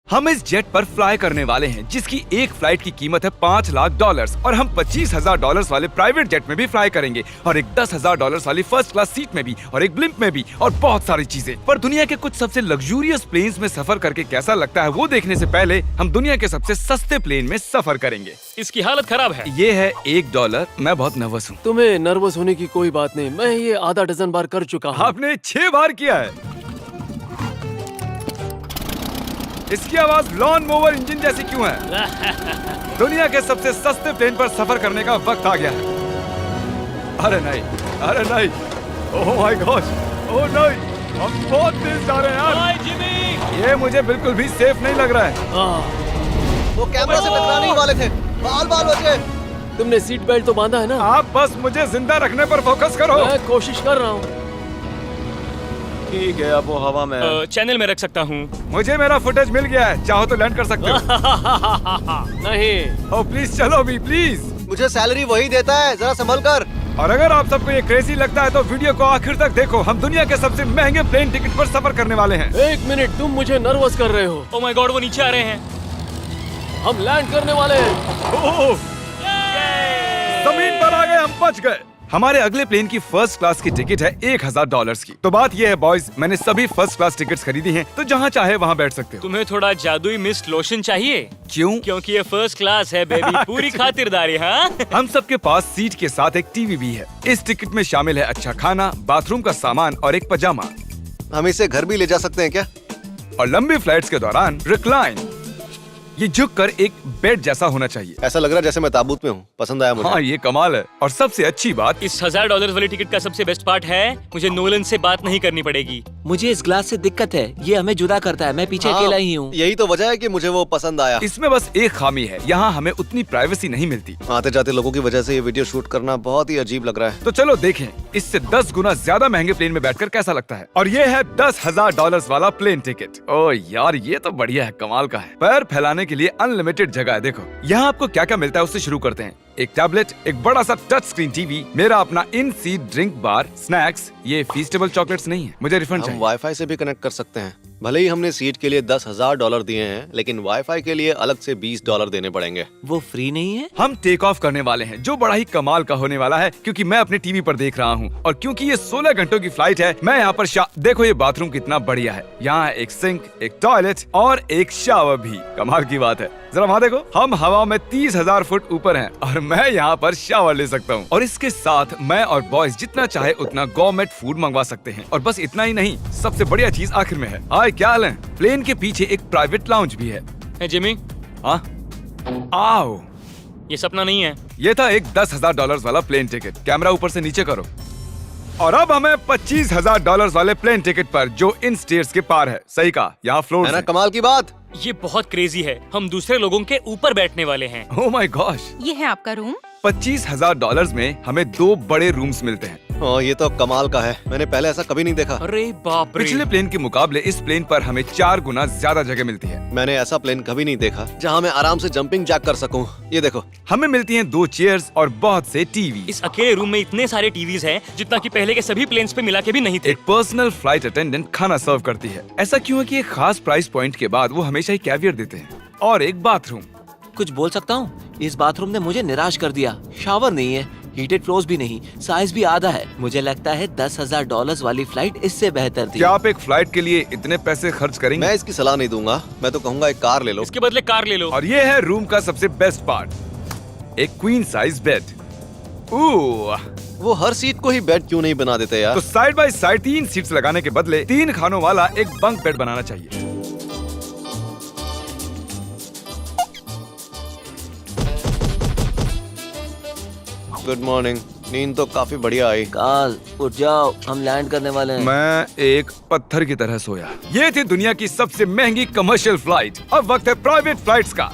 हम इस जेट पर फ्लाई करने वाले हैं जिसकी एक फ्लाइट की कीमत है $5 लाख और हम $25,000 वाले प्राइवेट जेट में भी फ्लाई करेंगे और एक $10,000 वाली फर्स्ट क्लास सीट में भी और एक ब्लिम्प में भी और बहुत सारी चीजें। पर दुनिया के कुछ सबसे लग्जूरियस प्लेन्स में सफर करके कैसा लगता है वो देखने से पहले हम दुनिया के सबसे सस्ते प्लेन में सफर करेंगे। इसकी हालत खराब है। ये है $1। मैं बहुत नर्वस हूँ। तुम्हें नर्वस होने की कोई बात नहीं, मैं ये आधा डजन बार कर चुका हूँ। आपने 6 बार किया है। इसकी आवाज लॉन मोवर इंजन जैसी क्यों है? दुनिया के सबसे सस्ते प्लेन पर सफर करने का वक्त आ गया है। अरे नहीं, अरे नहीं, ओह माय गॉड, ओह नहीं, हम बहुत तेज जा रहे हैं यार। हाय जिमी, ये मुझे बिल्कुल भी सेफ नहीं लग रहा है। वो कैमरा से टकराने ही वाले थे, बाल बच गए। तुमने सीट बेल्ट तो बांधा है ना? आप बस मुझे जिंदा रखने पर फोकस करो। मैं कोशिश कर रहा हूँ। ठीक है, अब वो हवा में है। चैनल में रख सकता हूँ। मुझे मेरा फुटेज मिल गया है, चाहो तो लैंड कर सकते हो। नहीं। ओह प्लीज चलो भी प्लीज। मुझे सैलरी वही देता है, जरा संभल कर। और अगर आप सबको ये क्रेजी लगता है तो वीडियो को आखिर तक देखो। हम दुनिया के सबसे महंगे प्लेन टिकट पर सफर करने वाले हैं। एक मिनट, तुम मुझे नर्वस कर रहे हो। ओह माय गॉड, वो नीचे आ रहे हैं। हम लैंड करने वाले हैं। ओह, जमीन पर आ गए, हम बच गए। हमारे अगले प्लेन की फर्स्ट क्लास की टिकट है $1,000 की। तो बात ये है बॉयज, मैंने सभी फर्स्ट क्लास टिकट्स खरीदी हैं, तो जहाँ चाहे वहाँ बैठ सकते हो। तुम्हें थोड़ा जादुई मिस्ट लोशन चाहिए? क्यों? क्योंकि ये फर्स्ट क्लास है बेबी, पूरी खातिरदारी। हाँ, हम सबके पास सीट के साथ एक टीवी भी है। इस टिकट में शामिल है अच्छा खाना, बाथरूम का सामान और एक पजामा। हम इसे घर भी ले जा सकते हैं क्या? और लंबी फ्लाइट्स के दौरान रिक्लाइन, ये झुक कर एक बेड जैसा होना चाहिए। ऐसा लग रहा है जैसे मैं ताबूत में हूँ। पसंद आया मुझे। हाँ ये कमाल है। और सबसे अच्छी बात, इस $1,000 वाली टिकट का सबसे बेस्ट पार्ट है मुझे नोलन से बात नहीं करनी पड़ेगी। मुझे इस ग्लास से दिक्कत है, ये हमें जुदा करता है। मैं पीछे अकेला ही हूँ। यही तो वजह है कि मुझे वो पसंद आया। इसमें बस एक खामी है, यहाँ हमें उतनी प्राइवेसी नहीं मिलती। आते जाते लोगों की वजह से ये वीडियो शूट करना बहुत ही अजीब लग रहा है। तो चलो देखें इससे 10 गुना ज्यादा महंगे प्लेन में बैठकर कैसा लगता है। और ये है $10,000 वाला प्लेन टिकट। ओ यार ये तो बढ़िया है, कमाल का है। पैर फैलाने के लिए अनलिमिटेड जगह है। देखो यहाँ आपको क्या क्या मिलता है उससे शुरू करते हैं। एक टैबलेट, एक बड़ा सा टच स्क्रीन टीवी, मेरा अपना इन सीट ड्रिंक बार, स्नैक्स। ये फीस्टेबल चॉकलेट्स नहीं है, मुझे रिफंड हम चाहिए। वाईफाई से भी कनेक्ट कर सकते हैं। भले ही हमने सीट के लिए $10,000 दिए हैं, लेकिन वाईफाई के लिए अलग से $20 देने पड़ेंगे। वो फ्री नहीं है? हम टेक ऑफ करने वाले हैं, जो बड़ा ही कमाल का होने वाला है क्योंकि मैं अपने टीवी पर देख रहा हूँ। और क्योंकि ये 16 घंटों की फ्लाइट है, मैं यहाँ पर देखो ये बाथरूम कितना बढ़िया है। यहाँ है एक सिंक, एक टॉयलेट और एक शावर भी। कमाल की बात है, जरा वहाँ देखो, हम हवा में 30,000 फुट ऊपर हैं और मैं यहाँ पर शावर ले सकता हूँ। और इसके साथ मैं और बॉयज जितना चाहे उतना गवर्नमेंट फूड मंगवा सकते हैं। और बस इतना ही नहीं, सबसे बढ़िया चीज आखिर में है। हाय क्या हाल है? प्लेन के पीछे एक प्राइवेट लाउंज भी है। है जिमी, हाँ आओ, ये सपना नहीं है। ये था एक $10,000 वाला प्लेन टिकट। कैमरा ऊपर से नीचे करो। और अब हमें $25,000 वाले प्लेन टिकट पर, जो इन स्टेयर्स के पार है। सही कहा, यहाँ फ्लोर है ना कमाल की बात। ये बहुत क्रेजी है, हम दूसरे लोगों के ऊपर बैठने वाले हैं। ओह माय गॉश, ये है आपका रूम। $25,000 में हमें 2 बड़े रूम्स मिलते हैं। ये तो कमाल का है, मैंने पहले ऐसा कभी नहीं देखा। अरे बाप रे, पिछले प्लेन के मुकाबले इस प्लेन पर हमें 4 गुना ज्यादा जगह मिलती है। मैंने ऐसा प्लेन कभी नहीं देखा जहाँ मैं आराम से जंपिंग जैक कर सकूं। ये देखो, हमें मिलती हैं 2 चेयर्स और बहुत से टीवी। इस अकेले रूम में इतने सारे टीवीज हैं जितना कि पहले के सभी प्लेन्स पे मिला के भी नहीं थे। एक पर्सनल फ्लाइट अटेंडेंट खाना सर्व करती है। ऐसा क्यों है कि एक खास प्राइस पॉइंट के बाद वो हमेशा ही कैवियर देते हैं। और एक बाथरूम। कुछ बोल सकता हूँ? इस बाथरूम ने मुझे निराश कर दिया। शावर नहीं है, हीटेड फ्लोर्स भी नहीं, साइज भी आधा है। मुझे लगता है $10,000 वाली फ्लाइट इससे बेहतर थी। क्या आप एक फ्लाइट के लिए इतने पैसे खर्च करेंगे? मैं इसकी सलाह नहीं दूंगा। मैं तो कहूँगा एक कार ले लो। इसके बदले कार ले लो। और ये है रूम का सबसे बेस्ट पार्ट, एक क्वीन साइज बेड। वो हर सीट को ही बेड क्यों नहीं बना देते यार? तो साइड बाय साइड 3 सीट्स लगाने के बदले 3 खानों वाला एक बंक बेड बनाना चाहिए। Good morning. नींद तो काफी बढ़िया आई। काल उठ जाओ, हम लैंड करने वाले हैं। मैं एक पत्थर की तरह सोया। ये थी दुनिया की सबसे महंगी कमर्शियल फ्लाइट। अब वक्त है प्राइवेट फ्लाइट्स का।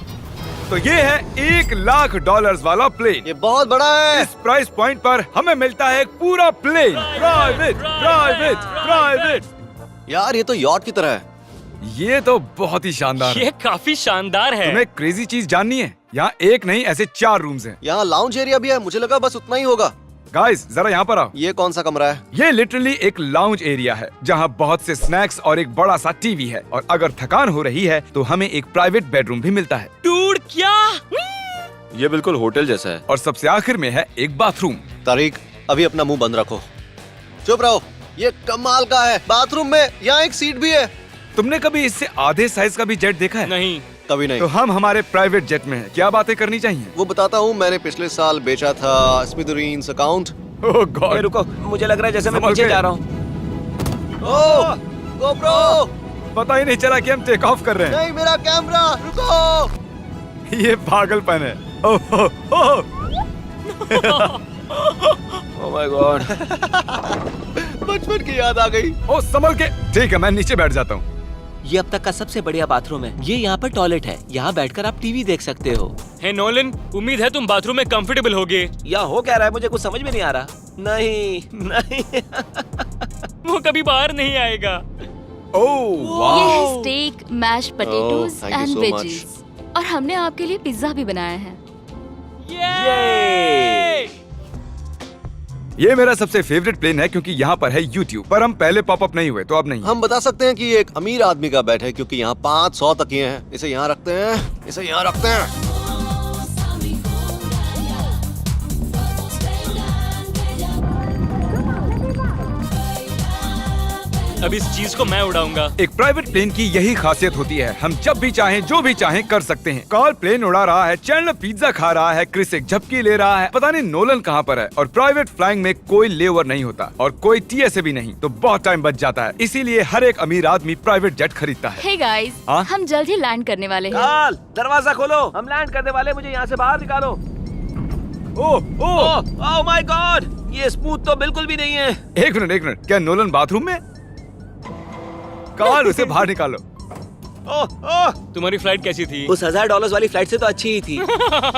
तो ये है $1,00,000 वाला प्लेन। ये बहुत बड़ा है। इस प्राइस पॉइंट पर हमें मिलता है एक पूरा प्लेन। Private private private. यार ये तो यॉट की तरह है। ये तो बहुत ही शानदार है। ये काफी शानदार है। तुम्हें क्रेजी चीज जाननी है? यहाँ एक नहीं ऐसे 4 रूम्स हैं। यहाँ लाउंज एरिया भी है, मुझे लगा बस उतना ही होगा। गाइस जरा यहाँ पर आओ। ये कौन सा कमरा है? ये लिटरली एक लाउंज एरिया है जहाँ बहुत से स्नैक्स और एक बड़ा सा टीवी है, और अगर थकान हो रही है तो हमें एक प्राइवेट बेडरूम भी मिलता है। डूड क्या? ये बिल्कुल होटल जैसा है। और सबसे आखिर में है एक बाथरूम। तारिक, अभी अपना मुंह बंद रखो। चुप रहो। ये कमाल का है। बाथरूम में यहाँ एक सीट भी है। तुमने कभी इससे आधे साइज का भी जेट देखा है? नहीं। कभी नहीं। तो हम हमारे प्राइवेट जेट में हैं। क्या बातें करनी चाहिए? वो बताता हूँ, मैंने पिछले साल बेचा था स्मिथेरियंस अकाउंट। ओह ए, गॉड, रुको, मुझे लग रहा है जैसे मैं संभल पीछे के। जा रहा हूँ। ओह गोप्रो, पता ही नहीं चला कि हम टेक ऑफ कर रहे हैं। नहीं मेरा कैमरा, रुको। ये पागलपन है। Oh oh, oh. Oh my God. बचपन की याद आ गई। ओह संभल के। ठीक है, मैं नीचे बैठ जाता हूँ। ये अब तक का सबसे बढ़िया बाथरूम है। ये यहाँ पर टॉयलेट है। यहाँ बैठकर आप टीवी देख सकते हो। हे नोलन, उम्मीद है तुम बाथरूम में कंफर्टेबल होगे। या हो क्या रहा है, मुझे कुछ समझ में नहीं आ रहा। नहीं नहीं। वो कभी बाहर नहीं आएगा। ओह ये वाह, है steak, mash potatoes thank you and so veggies. और हमने आपके लिए पिज्जा भी बनाया है। ये ये मेरा सबसे फेवरेट प्लेन है क्योंकि यहाँ पर है YouTube। पर हम पहले पॉपअप नहीं हुए तो अब नहीं। हम बता सकते हैं कि ये एक अमीर आदमी का बेड है क्योंकि यहाँ 500 तकिए हैं। इसे यहाँ रखते हैं, इसे यहाँ रखते हैं। अब इस चीज को मैं उड़ाऊंगा। एक प्राइवेट प्लेन की यही खासियत होती है, हम जब भी चाहें जो भी चाहें कर सकते हैं। कार्ल प्लेन उड़ा रहा है, चैंडलर पिज्जा खा रहा है, क्रिस एक झपकी ले रहा है, पता नहीं नोलन कहाँ पर है। और प्राइवेट फ्लाइंग में कोई लेओवर नहीं होता और कोई TSA भी नहीं, तो बहुत टाइम बच जाता है। इसीलिए हर एक अमीर आदमी प्राइवेट जेट खरीदता है। हे गाइस, हाँ? हम जल्द ही लैंड करने वाले हैं। काल, दरवाजा खोलो, हम लैंड करने वाले। मुझे यहाँ से बाहर निकालो। ओह ओह, ओह माय गॉड, ये स्मूथ तो बिल्कुल भी नहीं है। एक मिनट, क्या नोलन बाथरूम में? कार्ल उसे बाहर निकालो। ओह ओह, तुम्हारी फ्लाइट कैसी थी? उस $1000 वाली फ्लाइट से तो अच्छी ही थी।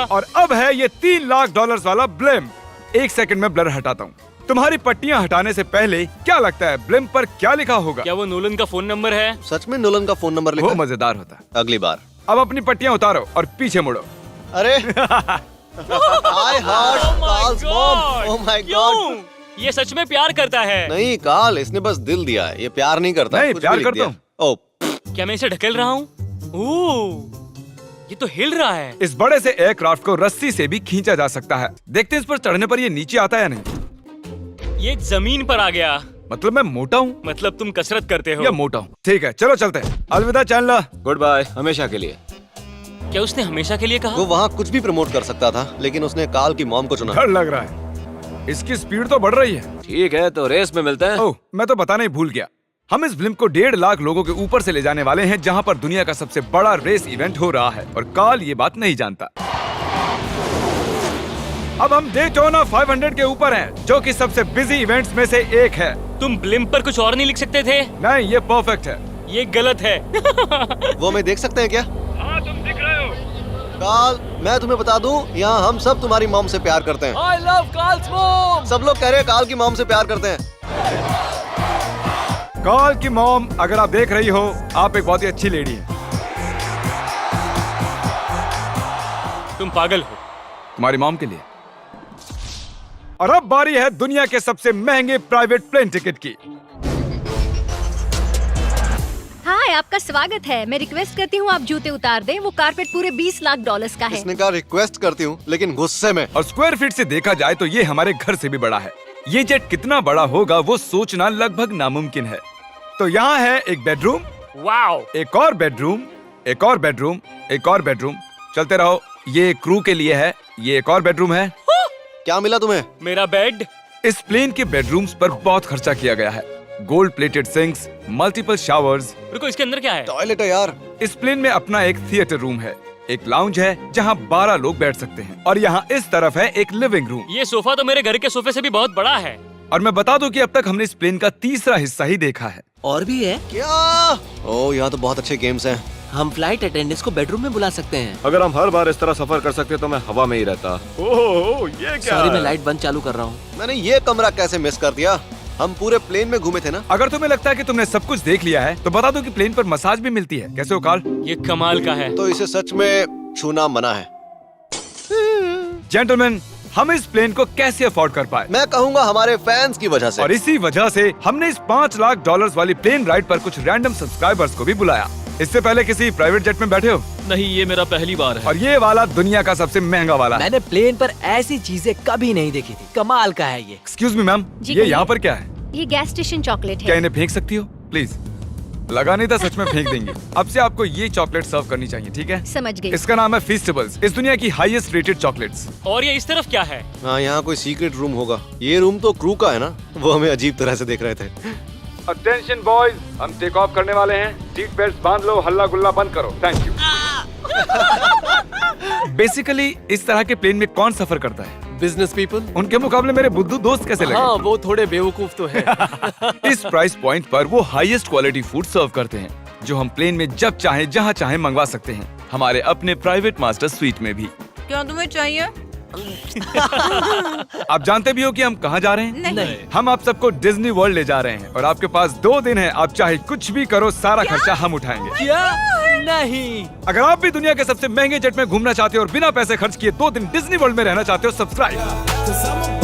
और अब है ये $3 लाख वाला ब्लिम। एक सेकंड में ब्लर हटाता हूँ। तुम्हारी पट्टियाँ हटाने से पहले क्या लगता है ब्लिम पर क्या लिखा होगा? क्या वो नोलन का फोन नंबर है? सच में नोलन का फोन नंबर लिखा वो है? मजेदार होता। अगली बार। अब अपनी पट्टियाँ उतारो और पीछे मुड़ो। अरे I heart Carl's mom. Oh my God. क्यों? ये सच में प्यार करता है। नहीं कार्ल, इसने बस दिल दिया है, ये प्यार नहीं करता। नहीं, कुछ प्यार भी लिख करता दिया। ओह, क्या मैं इसे ढकेल रहा हूँ? ओह, ये तो हिल रहा है। इस बड़े से एयरक्राफ्ट को रस्सी से भी खींचा जा सकता है। देखते हैं इस पर चढ़ने पर ये नीचे आता है या नहीं। ये जमीन पर आ गया। मतलब मैं मोटा हूँ मतलब तुम कसरत करते हो। या मोटा हूँ? ठीक है, चलो चलते हैं। अलविदा चैंडलर। गुड बाय, हमेशा के लिए। क्या उसने हमेशा के लिए कहा? वो वहाँ कुछ भी प्रमोट कर सकता था, लेकिन उसने कार्ल की मॉम को चुना। डर लग रहा है, इसकी स्पीड तो बढ़ रही है। ठीक है, तो रेस में मिलते हैं। ओह, मैं तो बताना ही भूल गया। हम इस फिल्म को 1.5 लाख लोगों के ऊपर से ले जाने वाले हैं, जहां पर दुनिया का सबसे बड़ा रेस इवेंट हो रहा है, और कार्ल ये बात नहीं जानता। अब हम डेटोना 500 के ऊपर हैं, जो कि सबसे बिजी इवेंट्स में से एक है। तुम ब्लिम्प पर कुछ और नहीं लिख सकते थे? नहीं, ये परफेक्ट है। ये गलत है। वो हमें देख सकते हैं क्या? हाँ, तुम दिख रहे हो। कार्ल, मैं तुम्हें बता दूं, यहाँ हम सब तुम्हारी मॉम से प्यार करते हैं। I love Carl's mom. सब लोग कह रहे हैं कार्ल की मॉम से प्यार करते हैं। कार्ल की मॉम, अगर आप देख रही हो, आप एक बहुत ही अच्छी लेडी हैं। तुम पागल हो। तुम्हारी मॉम के लिए। और अब बारी है दुनिया के सबसे महंगे प्राइवेट प्लेन टिकट की। हाय, आपका स्वागत है। मैं रिक्वेस्ट करती हूँ आप जूते उतार दें। वो कारपेट पूरे $20 लाख का है। इसने कहा रिक्वेस्ट करती हूँ, लेकिन गुस्से में। और स्क्वायर फीट से देखा जाए तो ये हमारे घर से भी बड़ा है। ये जेट कितना बड़ा होगा वो सोचना लगभग नामुमकिन है। तो यहाँ है एक बेडरूम, वाओ, एक और बेडरूम, एक और बेडरूम, एक और बेडरूम। चलते रहो। ये क्रू के लिए है, ये एक और बेडरूम है। क्या मिला तुम्हें? मेरा बेड। इस प्लेन के बेडरूम्स पर बहुत खर्चा किया गया है। Gold plated sinks, multiple showers. रुको, इसके अंदर क्या है? टॉयलेट है यार। इस प्लेन में अपना एक थिएटर रूम है, एक लाउंज है जहाँ 12 लोग बैठ सकते हैं, और यहाँ इस तरफ है एक लिविंग रूम। ये सोफा तो मेरे घर के सोफे से भी बहुत बड़ा है। और मैं बता दूं कि अब तक हमने इस प्लेन का तीसरा हिस्सा ही देखा है। और भी है। क्या? ओह, यहाँ तो बहुत अच्छे गेम्स हैं। हम फ्लाइट अटेंडेंट्स को बेडरूम में बुला सकते हैं। अगर हम हर बार इस तरह सफर कर सकते तो मैं हवा में ही रहता। ओह, ये क्या? सॉरी, मैं लाइट बंद चालू कर रहा हूँ। मैंने ये कमरा कैसे मिस कर दिया? हम पूरे प्लेन में घूमे थे ना। अगर तुम्हें लगता है कि तुमने सब कुछ देख लिया है तो बता दो कि प्लेन पर मसाज भी मिलती है। कैसे हो कार्ल? ये कमाल का है। तो इसे सच में छूना मना है। जेंटलमैन, हम इस प्लेन को कैसे अफोर्ड कर पाए। मैं कहूँगा हमारे फैंस की वजह से। और इसी वजह से हमने इस $5 लाख वाली प्लेन राइड पर कुछ रैंडम सब्सक्राइबर्स को भी बुलाया। इससे पहले किसी प्राइवेट जेट में बैठे हो? नहीं, ये मेरा पहली बार है। और ये वाला दुनिया का सबसे महंगा वाला है। मैंने प्लेन पर ऐसी चीजें कभी नहीं देखी थी। कमाल का है ये। एक्सक्यूज मी मैम, जी ये कहिए। यहाँ पर क्या है? ये गैस स्टेशन चॉकलेट क्या है। इन्हें फेंक सकती हो प्लीज? लगा नहीं था, सच में फेंक देंगे। अब से आपको ये चॉकलेट सर्व करनी चाहिए, ठीक है? समझ गई। इसका नाम है फीस्टेबल्स, इस दुनिया की हाईएस्ट रेटेड चॉकलेट्स। और ये इस तरफ क्या है? हाँ, यहाँ कोई सीक्रेट रूम होगा। ये रूम तो क्रू का है ना, वो हमें अजीब तरह से देख रहे थे। अटेंशन बॉयज, हम टेक ऑफ करने वाले हैं। सीट बेल्ट बांध लो, हल्ला गुल्ला बंद करो। Thank you. बेसिकली इस तरह के प्लेन में कौन सफर करता है? Business people. उनके मुकाबले मेरे बुद्धू दोस्त कैसे लगे? हाँ, वो थोड़े बेवकूफ तो है। इस प्राइस पॉइंट पर वो हाईएस्ट क्वालिटी फूड सर्व करते हैं, जो हम प्लेन में जब चाहे जहाँ चाहे मंगवा सकते हैं, हमारे अपने प्राइवेट मास्टर स्वीट में भी। क्या तुम्हें चाहिए? आप जानते भी हो कि हम कहाँ जा रहे हैं? नहीं। हम आप सबको डिज्नी वर्ल्ड ले जा रहे हैं और आपके पास 2 दिन है। आप चाहे कुछ भी करो, सारा खर्चा हम उठाएंगे। क्या? नहीं। अगर आप भी दुनिया के सबसे महंगे जेट में घूमना चाहते हो और बिना पैसे खर्च किए 2 दिन डिज्नी वर्ल्ड में रहना चाहते हो, सब्सक्राइब।